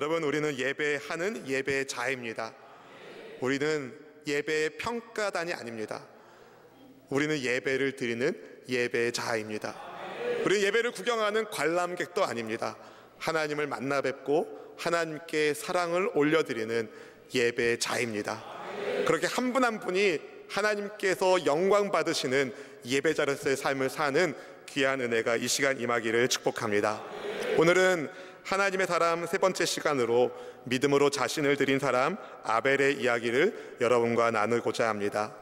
여러분, 우리는 예배하는 예배자입니다. 우리는 예배의 평가단이 아닙니다. 우리는 예배를 드리는 예배자입니다. 우리는 예배를 구경하는 관람객도 아닙니다. 하나님을 만나 뵙고 하나님께 사랑을 올려드리는 예배자입니다. 그렇게 한 분 한 분이 하나님께서 영광 받으시는 예배자로서의 삶을 사는 귀한 은혜가 이 시간 임하기를 축복합니다. 오늘은 하나님의 사람 세 번째 시간으로 믿음으로 자신을 드린 사람 아벨의 이야기를 여러분과 나누고자 합니다.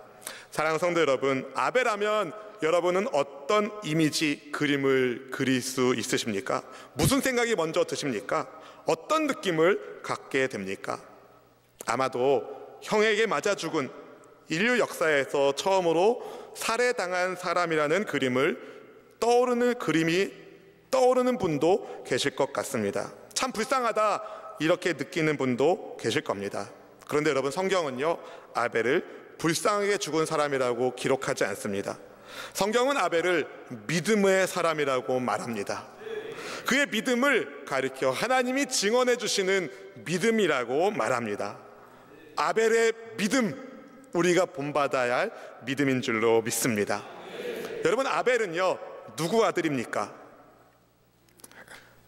사랑하는 성도 여러분, 아벨하면 여러분은 어떤 이미지, 그림을 그릴 수 있으십니까? 무슨 생각이 먼저 드십니까? 어떤 느낌을 갖게 됩니까? 아마도 형에게 맞아 죽은 인류 역사에서 처음으로 살해당한 사람이라는 그림이 떠오르는 분도 계실 것 같습니다. 참 불쌍하다 이렇게 느끼는 분도 계실 겁니다. 그런데 여러분, 성경은요, 아벨을 불쌍하게 죽은 사람이라고 기록하지 않습니다. 성경은 아벨을 믿음의 사람이라고 말합니다. 그의 믿음을 가리켜 하나님이 증언해 주시는 믿음이라고 말합니다. 아벨의 믿음, 우리가 본받아야 할 믿음인 줄로 믿습니다. 여러분, 아벨은요, 누구 아들입니까?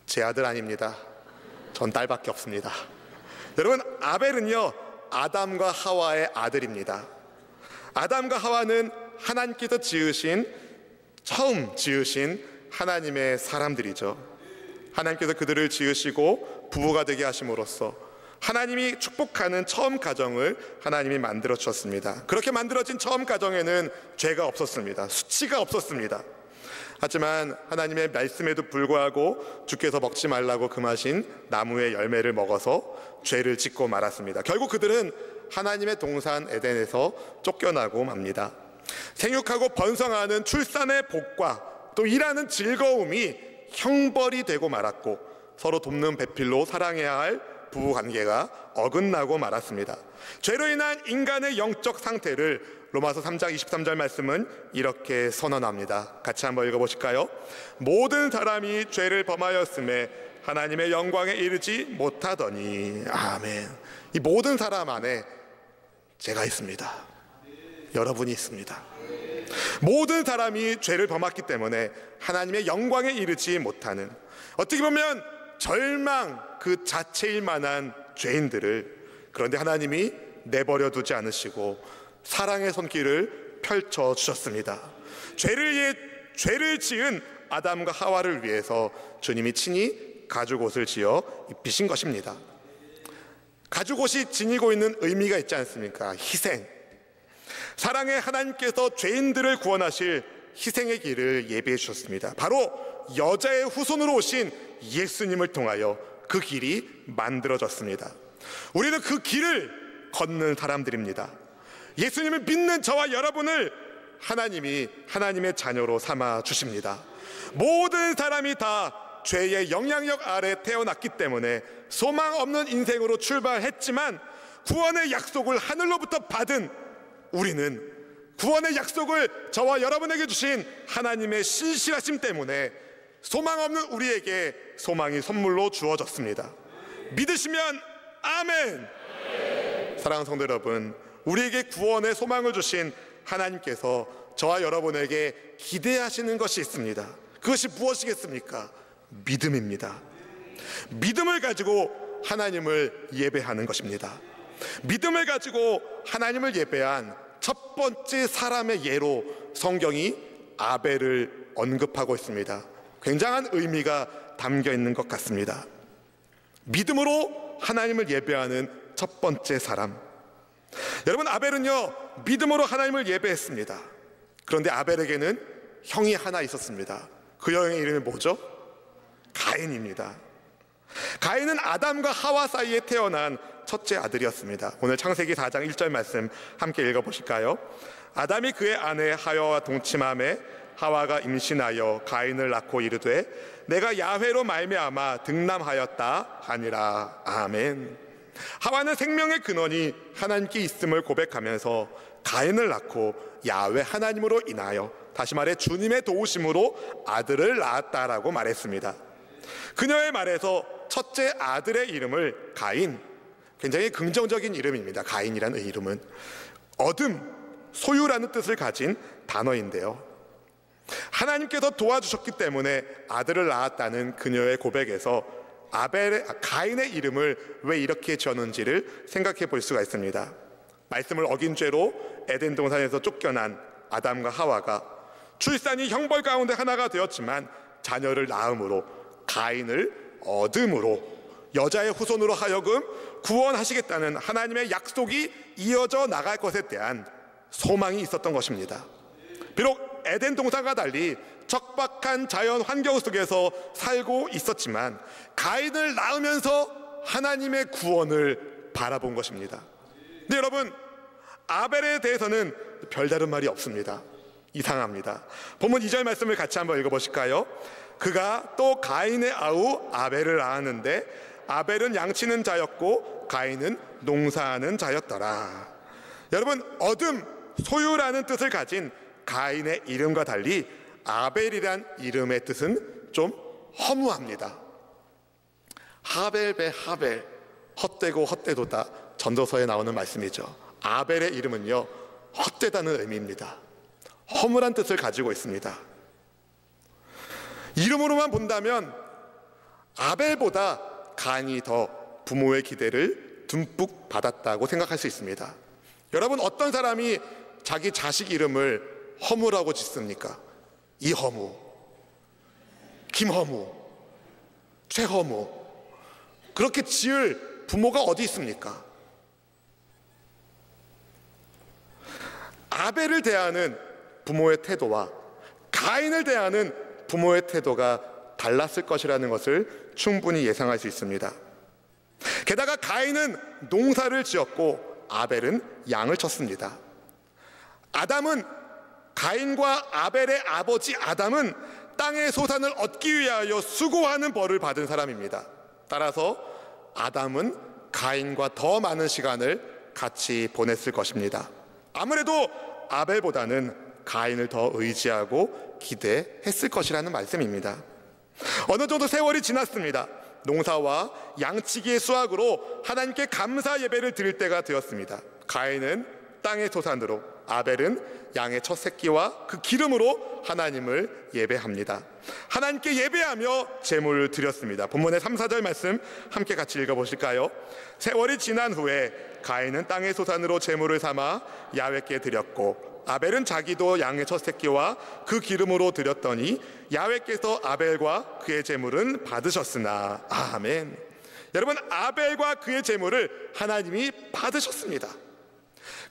제 아들 아닙니다. 전 딸밖에 없습니다. 여러분, 아벨은요, 아담과 하와의 아들입니다. 아담과 하와는 하나님께서 처음 지으신 하나님의 사람들이죠. 하나님께서 그들을 지으시고 부부가 되게 하심으로써 하나님이 축복하는 처음 가정을 하나님이 만들어 주셨습니다. 그렇게 만들어진 처음 가정에는 죄가 없었습니다. 수치가 없었습니다. 하지만 하나님의 말씀에도 불구하고 주께서 먹지 말라고 금하신 나무의 열매를 먹어서 죄를 짓고 말았습니다. 결국 그들은 하나님의 동산 에덴에서 쫓겨나고 맙니다. 생육하고 번성하는 출산의 복과 또 일하는 즐거움이 형벌이 되고 말았고, 서로 돕는 배필로 사랑해야 할 부부관계가 어긋나고 말았습니다. 죄로 인한 인간의 영적 상태를 로마서 3장 23절 말씀은 이렇게 선언합니다. 같이 한번 읽어보실까요? 모든 사람이 죄를 범하였음에 하나님의 영광에 이르지 못하더니. 아멘. 이 모든 사람 안에 제가 있습니다. 여러분이 있습니다. 모든 사람이 죄를 범했기 때문에 하나님의 영광에 이르지 못하는, 어떻게 보면 절망 그 자체일 만한 죄인들을, 그런데 하나님이 내버려 두지 않으시고 사랑의 손길을 펼쳐 주셨습니다. 죄를 지은 아담과 하와를 위해서 주님이 친히 가죽옷을 지어 입히신 것입니다. 가죽옷이 지니고 있는 의미가 있지 않습니까? 희생. 사랑의 하나님께서 죄인들을 구원하실 희생의 길을 예비해 주셨습니다. 바로 여자의 후손으로 오신 예수님을 통하여 그 길이 만들어졌습니다. 우리는 그 길을 걷는 사람들입니다. 예수님을 믿는 저와 여러분을 하나님이 하나님의 자녀로 삼아 주십니다. 모든 사람이 다 죄의 영향력 아래 태어났기 때문에 소망 없는 인생으로 출발했지만, 구원의 약속을 하늘로부터 받은 우리는 구원의 약속을 저와 여러분에게 주신 하나님의 신실하심 때문에 소망 없는 우리에게 소망이 선물로 주어졌습니다. 믿으시면 아멘. 사랑하는 성도 여러분, 우리에게 구원의 소망을 주신 하나님께서 저와 여러분에게 기대하시는 것이 있습니다. 그것이 무엇이겠습니까? 믿음입니다. 믿음을 가지고 하나님을 예배하는 것입니다. 믿음을 가지고 하나님을 예배한 첫 번째 사람의 예로 성경이 아벨을 언급하고 있습니다. 굉장한 의미가 담겨 있는 것 같습니다. 믿음으로 하나님을 예배하는 첫 번째 사람. 여러분, 아벨은요, 믿음으로 하나님을 예배했습니다. 그런데 아벨에게는 형이 하나 있었습니다. 그 형의 이름이 뭐죠? 가인입니다. 가인은 아담과 하와 사이에 태어난 첫째 아들이었습니다. 오늘 창세기 4장 1절 말씀 함께 읽어보실까요? 아담이 그의 아내 하와와 동침하매 하와가 임신하여 가인을 낳고 이르되 내가 야훼로 말미암아 등남하였다 하니라. 아멘. 하와는 생명의 근원이 하나님께 있음을 고백하면서 가인을 낳고 야훼 하나님으로 인하여, 다시 말해 주님의 도우심으로 아들을 낳았다라고 말했습니다. 그녀의 말에서 첫째 아들의 이름을 가인, 굉장히 긍정적인 이름입니다. 가인이라는 이름은 얻음, 소유라는 뜻을 가진 단어인데요, 하나님께서 도와주셨기 때문에 아들을 낳았다는 그녀의 고백에서 가인의 이름을 왜 이렇게 지었는지를 생각해 볼 수가 있습니다. 말씀을 어긴 죄로 에덴 동산에서 쫓겨난 아담과 하와가 출산이 형벌 가운데 하나가 되었지만 자녀를 낳음으로 가인을 얻음으로 여자의 후손으로 하여금 구원하시겠다는 하나님의 약속이 이어져 나갈 것에 대한 소망이 있었던 것입니다. 비록 에덴 동산과 달리 척박한 자연 환경 속에서 살고 있었지만 가인을 낳으면서 하나님의 구원을 바라본 것입니다. 근데 여러분, 아벨에 대해서는 별다른 말이 없습니다. 이상합니다. 본문 2절 말씀을 같이 한번 읽어보실까요? 그가 또 가인의 아우 아벨을 낳았는데 아벨은 양치는 자였고 가인은 농사하는 자였더라. 여러분, 얻음, 소유라는 뜻을 가진 가인의 이름과 달리 아벨이란 이름의 뜻은 좀 허무합니다. 하벨 배 하벨, 헛되고 헛되도다, 전도서에 나오는 말씀이죠. 아벨의 이름은요, 헛되다는 의미입니다. 허물한 뜻을 가지고 있습니다. 이름으로만 본다면 아벨보다 가인이 더 부모의 기대를 듬뿍 받았다고 생각할 수 있습니다. 여러분, 어떤 사람이 자기 자식 이름을 허무라고 짓습니까? 이허무, 김허무, 최허무, 그렇게 지을 부모가 어디 있습니까? 아벨을 대하는 부모의 태도와 가인을 대하는 부모의 태도가 달랐을 것이라는 것을 충분히 예상할 수 있습니다. 게다가 가인은 농사를 지었고 아벨은 양을 쳤습니다. 가인과 아벨의 아버지 아담은 땅의 소산을 얻기 위하여 수고하는 벌을 받은 사람입니다. 따라서 아담은 가인과 더 많은 시간을 같이 보냈을 것입니다. 아무래도 아벨보다는 가인을 더 의지하고 기대했을 것이라는 말씀입니다. 어느 정도 세월이 지났습니다. 농사와 양치기의 수확으로 하나님께 감사 예배를 드릴 때가 되었습니다. 가인은 땅의 소산으로, 아벨은 양의 첫 새끼와 그 기름으로 하나님을 예배합니다. 하나님께 예배하며 제물을 드렸습니다. 본문의 3, 4절 말씀 함께 같이 읽어보실까요? 세월이 지난 후에 가인은 땅의 소산으로 제물을 삼아 야훼께 드렸고 아벨은 자기도 양의 첫 새끼와 그 기름으로 드렸더니 야훼께서 아벨과 그의 제물은 받으셨으나. 아멘. 여러분, 아벨과 그의 제물을 하나님이 받으셨습니다.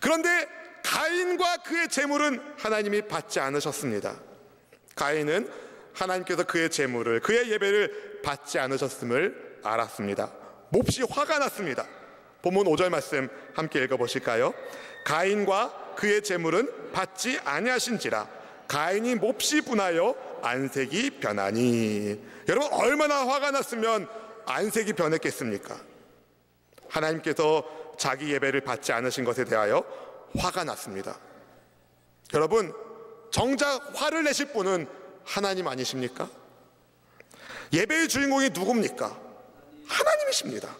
그런데 가인과 그의 제물은 하나님이 받지 않으셨습니다. 가인은 하나님께서 그의 제물을, 그의 예배를 받지 않으셨음을 알았습니다. 몹시 화가 났습니다. 본문 5절 말씀 함께 읽어보실까요? 가인과 그의 제물은 받지 아니하신지라 가인이 몹시 분하여 안색이 변하니. 여러분, 얼마나 화가 났으면 안색이 변했겠습니까? 하나님께서 자기 예배를 받지 않으신 것에 대하여 화가 났습니다. 여러분, 정작 화를 내실 분은 하나님 아니십니까? 예배의 주인공이 누굽니까? 하나님이십니다.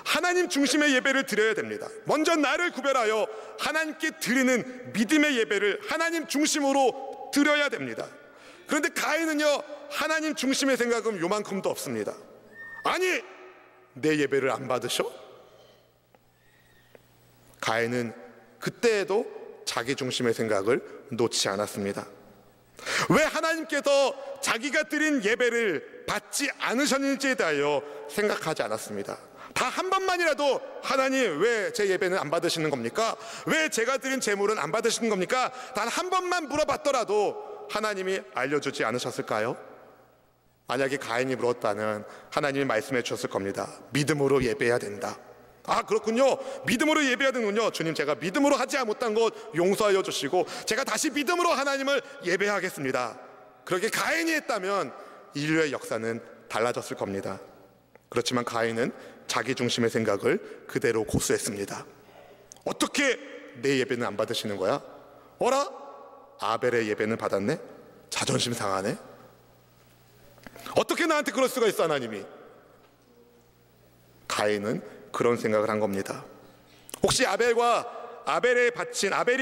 하나님 중심의 예배를 드려야 됩니다. 먼저 나를 구별하여 하나님께 드리는 믿음의 예배를 하나님 중심으로 드려야 됩니다. 그런데 가인은요, 하나님 중심의 생각은 요만큼도 없습니다. 아니, 내 예배를 안 받으셔? 가인은 그때에도 자기 중심의 생각을 놓지 않았습니다. 왜 하나님께서 자기가 드린 예배를 받지 않으셨는지에 대하여 생각하지 않았습니다. 다 한 번만이라도 하나님, 왜 제 예배는 안 받으시는 겁니까? 왜 제가 드린 제물은 안 받으시는 겁니까? 단 한 번만 물어봤더라도 하나님이 알려주지 않으셨을까요? 만약에 가인이 물었다면 하나님이 말씀해 주셨을 겁니다. 믿음으로 예배해야 된다. 아, 그렇군요. 믿음으로 예배해야 되는군요. 주님, 제가 믿음으로 하지 못한 것 용서하여 주시고 제가 다시 믿음으로 하나님을 예배하겠습니다. 그렇게 가인이 했다면 인류의 역사는 달라졌을 겁니다. 그렇지만 가인은 자기 중심의 생각을 그대로 고수했습니다. 어떻게 내 예배는 안 받으시는 거야? 어라? 아벨의 예배는 받았네? 자존심 상하네? 어떻게 나한테 그럴 수가 있어, 하나님이? 가인은 그런 생각을 한 겁니다. 혹시 아벨이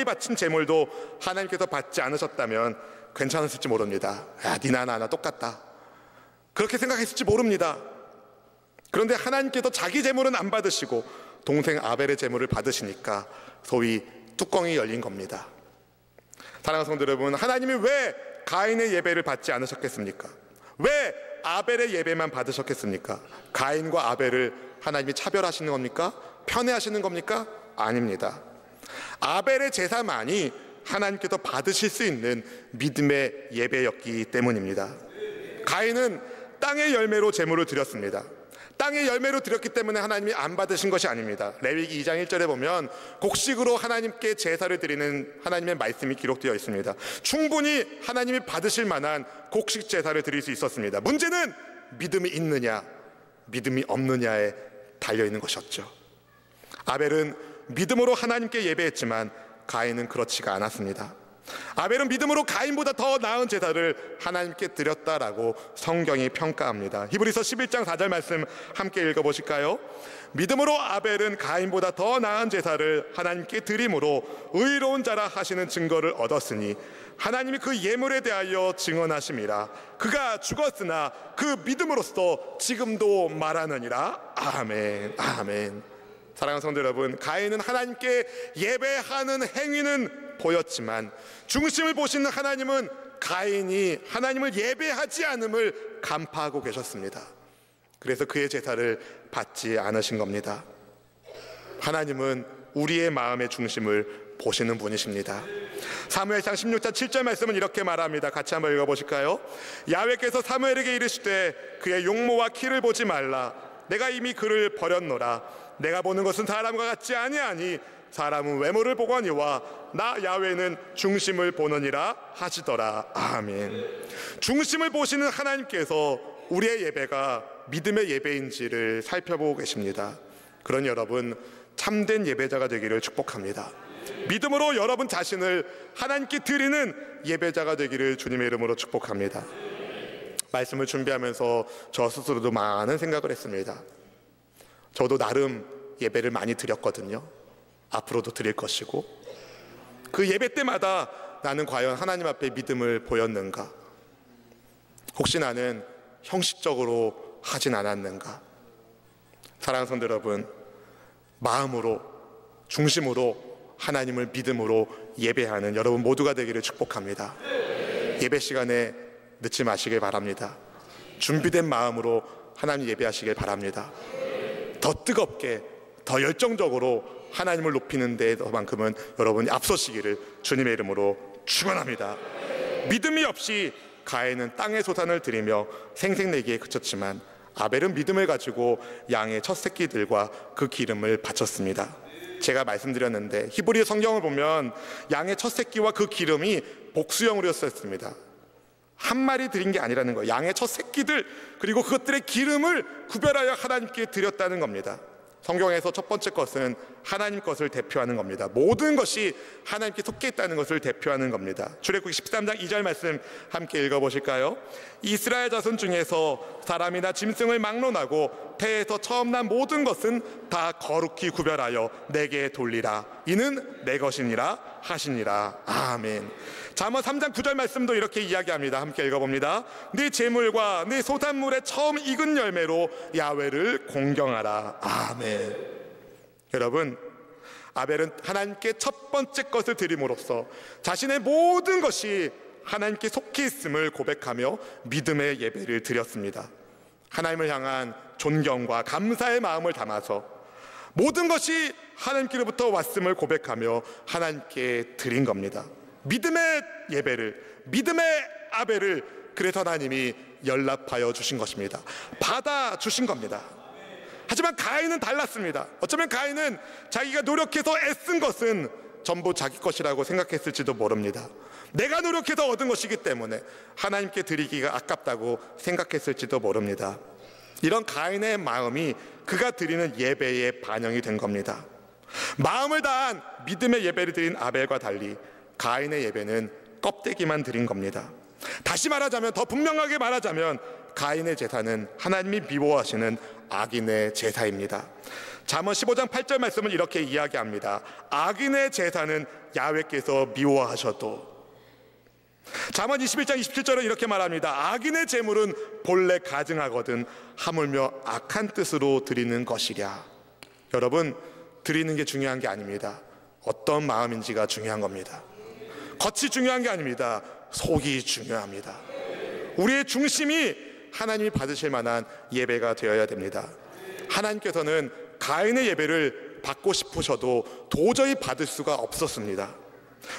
바친 제물도 하나님께서 받지 않으셨다면 괜찮았을지 모릅니다. 야, 니나 나나 똑같다, 그렇게 생각했을지 모릅니다. 그런데 하나님께서 자기 제물은 안 받으시고 동생 아벨의 제물을 받으시니까 소위 뚜껑이 열린 겁니다. 사랑하는 성도 여러분, 하나님이 왜 가인의 예배를 받지 않으셨겠습니까? 왜 아벨의 예배만 받으셨겠습니까? 가인과 아벨을 하나님이 차별하시는 겁니까? 편애하시는 겁니까? 아닙니다. 아벨의 제사만이 하나님께서 받으실 수 있는 믿음의 예배였기 때문입니다. 가인은 땅의 열매로 제물을 드렸습니다. 땅의 열매로 드렸기 때문에 하나님이 안 받으신 것이 아닙니다. 레위기 2장 1절에 보면 곡식으로 하나님께 제사를 드리는 하나님의 말씀이 기록되어 있습니다. 충분히 하나님이 받으실 만한 곡식 제사를 드릴 수 있었습니다. 문제는 믿음이 있느냐 믿음이 없느냐에 달려있는 것이었죠. 아벨은 믿음으로 하나님께 예배했지만 가인은 그렇지가 않았습니다. 아벨은 믿음으로 가인보다 더 나은 제사를 하나님께 드렸다라고 성경이 평가합니다. 히브리서 11장 4절 말씀 함께 읽어보실까요? 믿음으로 아벨은 가인보다 더 나은 제사를 하나님께 드림으로 의로운 자라 하시는 증거를 얻었으니 하나님이 그 예물에 대하여 증언하심이라. 그가 죽었으나 그 믿음으로써 지금도 말하느니라. 아멘, 아멘. 사랑하는 성도 여러분, 가인은 하나님께 예배하는 행위는 보였지만 중심을 보시는 하나님은 가인이 하나님을 예배하지 않음을 간파하고 계셨습니다. 그래서 그의 제사를 받지 않으신 겁니다. 하나님은 우리의 마음의 중심을 보시는 분이십니다. 사무엘상 16장 7절 말씀은 이렇게 말합니다. 같이 한번 읽어보실까요? 야훼께서 사무엘에게 이르시되 그의 용모와 키를 보지 말라. 내가 이미 그를 버렸노라. 내가 보는 것은 사람과 같지 아니하니 사람은 외모를 보거니와 나 야훼는 중심을 보느니라 하시더라. 아멘. 중심을 보시는 하나님께서 우리의 예배가 믿음의 예배인지를 살펴보고 계십니다. 그러니 여러분, 참된 예배자가 되기를 축복합니다. 믿음으로 여러분 자신을 하나님께 드리는 예배자가 되기를 주님의 이름으로 축복합니다. 말씀을 준비하면서 저 스스로도 많은 생각을 했습니다. 저도 나름 예배를 많이 드렸거든요. 앞으로도 드릴 것이고, 그 예배 때마다 나는 과연 하나님 앞에 믿음을 보였는가? 혹시 나는 형식적으로 하진 않았는가? 사랑하는 성도 여러분, 마음으로, 중심으로 하나님을 믿음으로 예배하는 여러분 모두가 되기를 축복합니다. 예배 시간에 늦지 마시길 바랍니다. 준비된 마음으로 하나님 예배하시길 바랍니다. 더 뜨겁게, 더 열정적으로 하나님을 높이는 데만큼은 여러분이 앞서시기를 주님의 이름으로 축원합니다. 믿음이 없이 가인은 땅의 소산을 드리며 생색내기에 그쳤지만 아벨은 믿음을 가지고 양의 첫 새끼들과 그 기름을 바쳤습니다. 제가 말씀드렸는데 히브리 성경을 보면 양의 첫 새끼와 그 기름이 복수형으로 쓰였습니다. 한 마리 드린 게 아니라는 거예요. 양의 첫 새끼들, 그리고 그것들의 기름을 구별하여 하나님께 드렸다는 겁니다. 성경에서 첫 번째 것은 하나님 것을 대표하는 겁니다. 모든 것이 하나님께 속해 있다는 것을 대표하는 겁니다. 출애굽기 13장 2절 말씀 함께 읽어보실까요? 이스라엘 자손 중에서 사람이나 짐승을 막론하고 태에서 처음 난 모든 것은 다 거룩히 구별하여 내게 돌리라. 이는 내 것이니라 하시니라. 아멘. 잠언 3장 9절 말씀도 이렇게 이야기합니다. 함께 읽어봅니다. 네 제물과 네 소산물의 처음 익은 열매로 야훼를 공경하라. 아멘. 여러분, 아벨은 하나님께 첫 번째 것을 드림으로써 자신의 모든 것이 하나님께 속해 있음을 고백하며 믿음의 예배를 드렸습니다. 하나님을 향한 존경과 감사의 마음을 담아서 모든 것이 하나님께로부터 왔음을 고백하며 하나님께 드린 겁니다. 믿음의 예배를, 믿음의 아벨을 그래서 하나님이 연락하여 주신 것입니다. 받아주신 겁니다. 하지만 가인은 달랐습니다. 어쩌면 가인은 자기가 노력해서 애쓴 것은 전부 자기 것이라고 생각했을지도 모릅니다. 내가 노력해서 얻은 것이기 때문에 하나님께 드리기가 아깝다고 생각했을지도 모릅니다. 이런 가인의 마음이 그가 드리는 예배에 반영이 된 겁니다. 마음을 다한 믿음의 예배를 드린 아벨과 달리 가인의 예배는 껍데기만 드린 겁니다. 다시 말하자면, 더 분명하게 말하자면 가인의 제사는 하나님이 미워하시는 악인의 제사입니다. 잠언 15장 8절 말씀은 이렇게 이야기합니다. 악인의 제사는 야훼께서 미워하셔도. 잠언 21장 27절은 이렇게 말합니다. 악인의 제물은 본래 가증하거든 하물며 악한 뜻으로 드리는 것이랴. 여러분, 드리는 게 중요한 게 아닙니다. 어떤 마음인지가 중요한 겁니다. 겉이 중요한 게 아닙니다. 속이 중요합니다. 우리의 중심이 하나님이 받으실 만한 예배가 되어야 됩니다. 하나님께서는 가인의 예배를 받고 싶으셔도 도저히 받을 수가 없었습니다.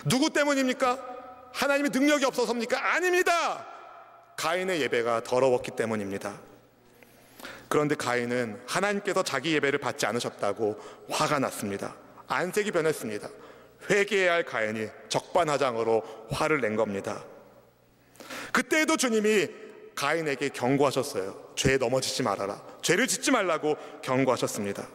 누구 때문입니까? 하나님의 능력이 없어서입니까? 아닙니다. 가인의 예배가 더러웠기 때문입니다. 그런데 가인은 하나님께서 자기 예배를 받지 않으셨다고 화가 났습니다. 안색이 변했습니다. 회개해야 할 가인이 적반하장으로 화를 낸 겁니다. 그때에도 주님이 가인에게 경고하셨어요. 죄에 넘어지지 말아라. 죄를 짓지 말라고 경고하셨습니다.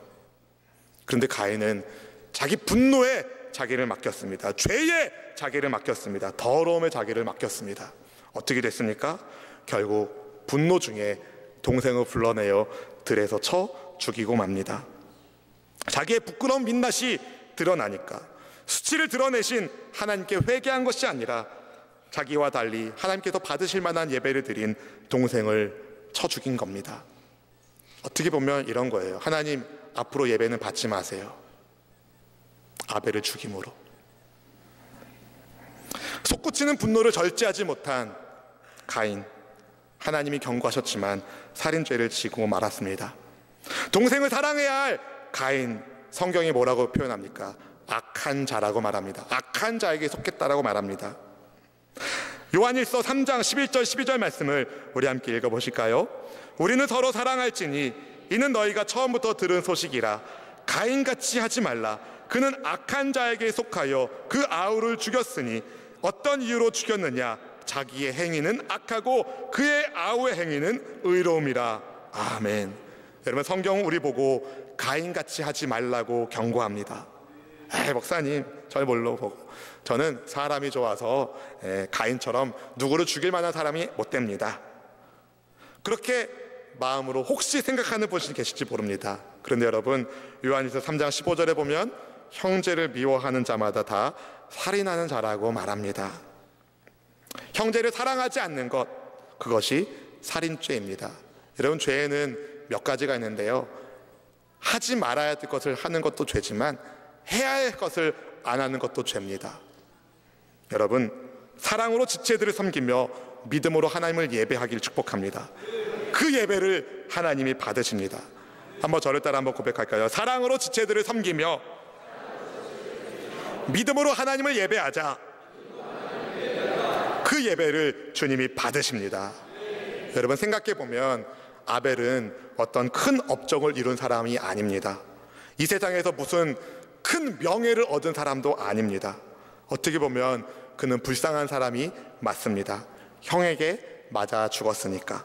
그런데 가인은 자기 분노에 자기를 맡겼습니다. 죄에 자기를 맡겼습니다. 더러움에 자기를 맡겼습니다. 어떻게 됐습니까? 결국 분노 중에 동생을 불러내어 들에서 쳐 죽이고 맙니다. 자기의 부끄러운 민낯이 드러나니까 수치를 드러내신 하나님께 회개한 것이 아니라 자기와 달리 하나님께서 받으실 만한 예배를 드린 동생을 쳐 죽인 겁니다. 어떻게 보면 이런 거예요. 하나님, 앞으로 예배는 받지 마세요. 아벨을 죽임으로. 솟구치는 분노를 절제하지 못한 가인, 하나님이 경고하셨지만 살인죄를 지고 말았습니다. 동생을 사랑해야 할 가인, 성경이 뭐라고 표현합니까? 악한 자라고 말합니다. 악한 자에게 속했다라고 말합니다. 요한일서 3장 11절 12절 말씀을 우리 함께 읽어보실까요? 우리는 서로 사랑할지니 이는 너희가 처음부터 들은 소식이라. 가인같이 하지 말라. 그는 악한 자에게 속하여 그 아우를 죽였으니 어떤 이유로 죽였느냐? 자기의 행위는 악하고 그의 아우의 행위는 의로움이라. 아멘. 여러분, 성경은 우리 보고 가인같이 하지 말라고 경고합니다. 목사님, 절 뭘로 보고? 저는 사람이 좋아서 가인처럼 누구를 죽일 만한 사람이 못 됩니다. 그렇게 마음으로 혹시 생각하는 분이 계실지 모릅니다. 그런데 여러분, 요한일서 3장 15절에 보면 형제를 미워하는 자마다 다 살인하는 자라고 말합니다. 형제를 사랑하지 않는 것, 그것이 살인죄입니다. 여러분, 죄에는 몇 가지가 있는데요, 하지 말아야 될 것을 하는 것도 죄지만 해야 할 것을 안 하는 것도 죄입니다. 여러분, 사랑으로 지체들을 섬기며 믿음으로 하나님을 예배하기를 축복합니다. 그 예배를 하나님이 받으십니다. 한번 저를 따라 한번 고백할까요? 사랑으로 지체들을 섬기며 믿음으로 하나님을 예배하자. 그 예배를 주님이 받으십니다. 여러분, 생각해보면 아벨은 어떤 큰 업적을 이룬 사람이 아닙니다. 이 세상에서 무슨 큰 명예를 얻은 사람도 아닙니다. 어떻게 보면 그는 불쌍한 사람이 맞습니다. 형에게 맞아 죽었으니까.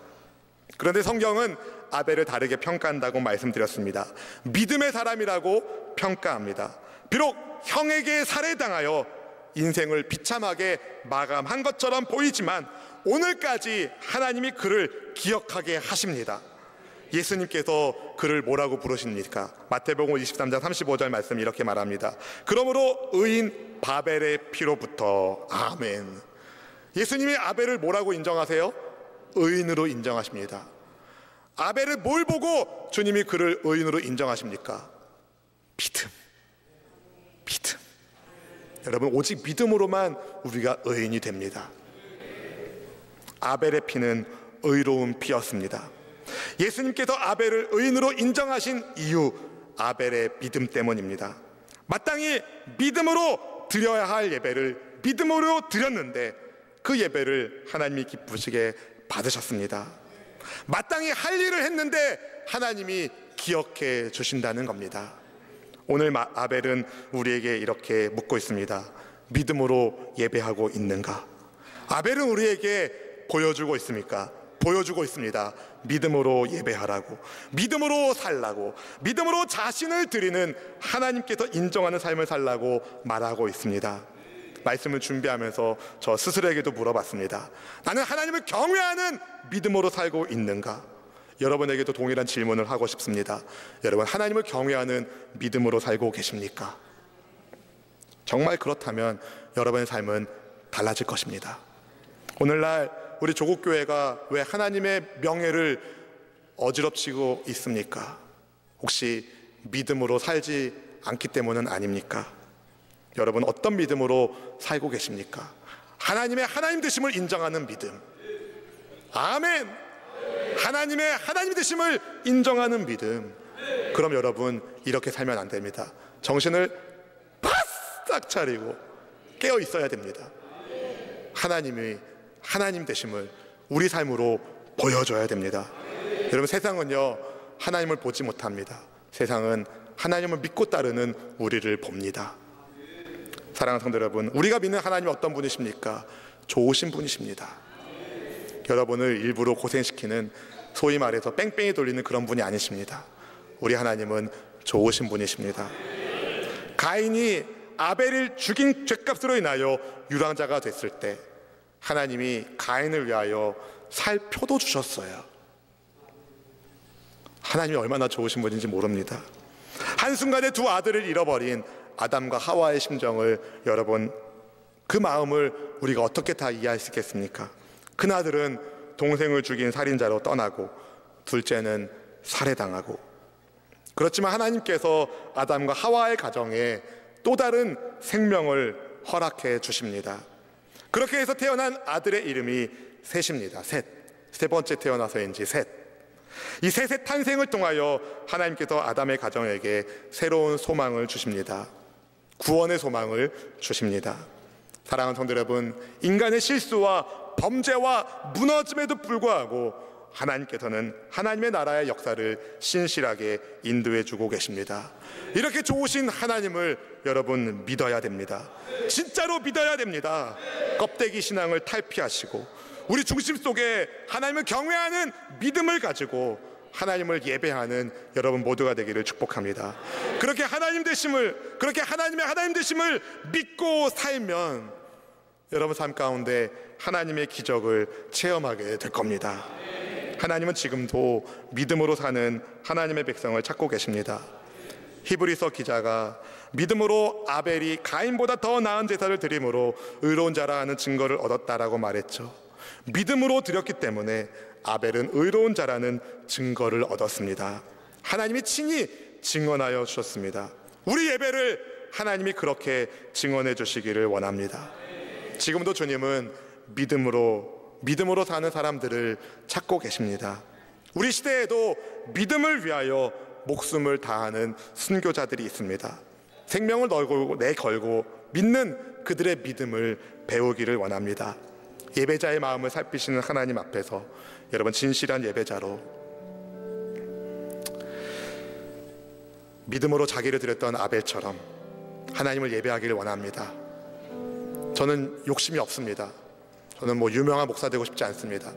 그런데 성경은 아벨을 다르게 평가한다고 말씀드렸습니다. 믿음의 사람이라고 평가합니다. 비록 형에게 살해당하여 인생을 비참하게 마감한 것처럼 보이지만 오늘까지 하나님이 그를 기억하게 하십니다. 예수님께서 그를 뭐라고 부르십니까? 마태복음 23장 35절 말씀 이렇게 말합니다. 그러므로 의인 바벨의 피로부터. 아멘. 예수님이 아벨을 뭐라고 인정하세요? 의인으로 인정하십니다. 아벨을 뭘 보고 주님이 그를 의인으로 인정하십니까? 믿음. 믿음. 여러분, 오직 믿음으로만 우리가 의인이 됩니다. 아벨의 피는 의로운 피였습니다. 예수님께서 아벨을 의인으로 인정하신 이유, 아벨의 믿음 때문입니다. 마땅히 믿음으로 드려야 할 예배를 믿음으로 드렸는데 그 예배를 하나님이 기쁘시게 받으셨습니다. 마땅히 할 일을 했는데 하나님이 기억해 주신다는 겁니다. 오늘 아벨은 우리에게 이렇게 묻고 있습니다. 믿음으로 예배하고 있는가? 아벨은 우리에게 보여주고 있습니까? 보여주고 있습니다. 믿음으로 예배하라고, 믿음으로 살라고, 믿음으로 자신을 드리는 하나님께서 인정하는 삶을 살라고 말하고 있습니다. 말씀을 준비하면서 저 스스로에게도 물어봤습니다. 나는 하나님을 경외하는 믿음으로 살고 있는가? 여러분에게도 동일한 질문을 하고 싶습니다. 여러분, 하나님을 경외하는 믿음으로 살고 계십니까? 정말 그렇다면 여러분의 삶은 달라질 것입니다. 오늘날 우리 조국교회가 왜 하나님의 명예를 어지럽히고 있습니까? 혹시 믿음으로 살지 않기 때문은 아닙니까? 여러분, 어떤 믿음으로 살고 계십니까? 하나님의 하나님 되심을 인정하는 믿음. 아멘. 하나님의 하나님 되심을 인정하는 믿음. 그럼 여러분, 이렇게 살면 안 됩니다. 정신을 바싹 차리고 깨어 있어야 됩니다. 하나님이 하나님 되심을 우리 삶으로 보여줘야 됩니다. 여러분, 세상은요 하나님을 보지 못합니다. 세상은 하나님을 믿고 따르는 우리를 봅니다. 사랑하는 성도 여러분, 우리가 믿는 하나님이 어떤 분이십니까? 좋으신 분이십니다. 여러분을 일부러 고생시키는, 소위 말해서 뺑뺑이 돌리는 그런 분이 아니십니다. 우리 하나님은 좋으신 분이십니다. 가인이 아벨을 죽인 죄값으로 인하여 유랑자가 됐을 때 하나님이 가인을 위하여 살 표도 주셨어요. 하나님이 얼마나 좋으신 분인지 모릅니다. 한순간에 두 아들을 잃어버린 아담과 하와의 심정을, 여러분, 그 마음을 우리가 어떻게 다 이해할 수 있겠습니까? 큰아들은 동생을 죽인 살인자로 떠나고 둘째는 살해당하고, 그렇지만 하나님께서 아담과 하와의 가정에 또 다른 생명을 허락해 주십니다. 그렇게 해서 태어난 아들의 이름이 셋입니다. 셋. 세 번째 태어나서인지 셋. 이 셋의 탄생을 통하여 하나님께서 아담의 가정에게 새로운 소망을 주십니다. 구원의 소망을 주십니다. 사랑하는 성도 여러분, 인간의 실수와 범죄와 무너짐에도 불구하고 하나님께서는 하나님의 나라의 역사를 신실하게 인도해 주고 계십니다. 이렇게 좋으신 하나님을 여러분 믿어야 됩니다. 진짜로 믿어야 됩니다. 껍데기 신앙을 탈피하시고 우리 중심 속에 하나님을 경외하는 믿음을 가지고 하나님을 예배하는 여러분 모두가 되기를 축복합니다. 그렇게 하나님 되심을, 그렇게 하나님의 하나님 되심을 믿고 살면 여러분 삶 가운데 하나님의 기적을 체험하게 될 겁니다. 하나님은 지금도 믿음으로 사는 하나님의 백성을 찾고 계십니다. 히브리서 기자가 믿음으로 아벨이 가인보다 더 나은 제사를 드림으로 의로운 자라 하는 증거를 얻었다라고 말했죠. 믿음으로 드렸기 때문에 아벨은 의로운 자라는 증거를 얻었습니다. 하나님이 친히 증언하여 주셨습니다. 우리 예배를 하나님이 그렇게 증언해 주시기를 원합니다. 지금도 주님은 믿음으로 사는 사람들을 찾고 계십니다. 우리 시대에도 믿음을 위하여 목숨을 다하는 순교자들이 있습니다. 생명을 내걸고 믿는 그들의 믿음을 배우기를 원합니다. 예배자의 마음을 살피시는 하나님 앞에서 여러분 진실한 예배자로 믿음으로 자기를 드렸던 아벨처럼 하나님을 예배하기를 원합니다. 저는 욕심이 없습니다. 저는 유명한 목사 되고 싶지 않습니다.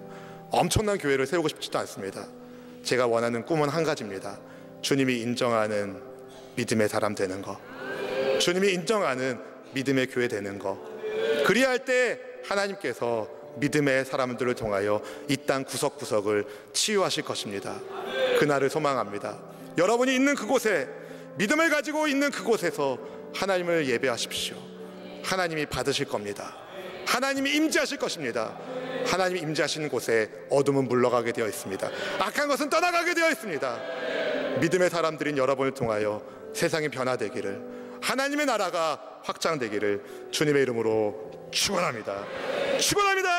엄청난 교회를 세우고 싶지도 않습니다. 제가 원하는 꿈은 한 가지입니다. 주님이 인정하는 믿음의 사람 되는 거, 주님이 인정하는 믿음의 교회 되는 거. 그리할 때 하나님께서 믿음의 사람들을 통하여 이 땅 구석구석을 치유하실 것입니다. 그날을 소망합니다. 여러분이 있는 그곳에, 믿음을 가지고 있는 그곳에서 하나님을 예배하십시오. 하나님이 받으실 겁니다. 하나님이 임재하실 것입니다. 하나님이 임재하시는 곳에 어둠은 물러가게 되어 있습니다. 악한 것은 떠나가게 되어 있습니다. 믿음의 사람들인 여러분을 통하여 세상이 변화되기를, 하나님의 나라가 확장되기를 주님의 이름으로 축원합니다. 축원합니다.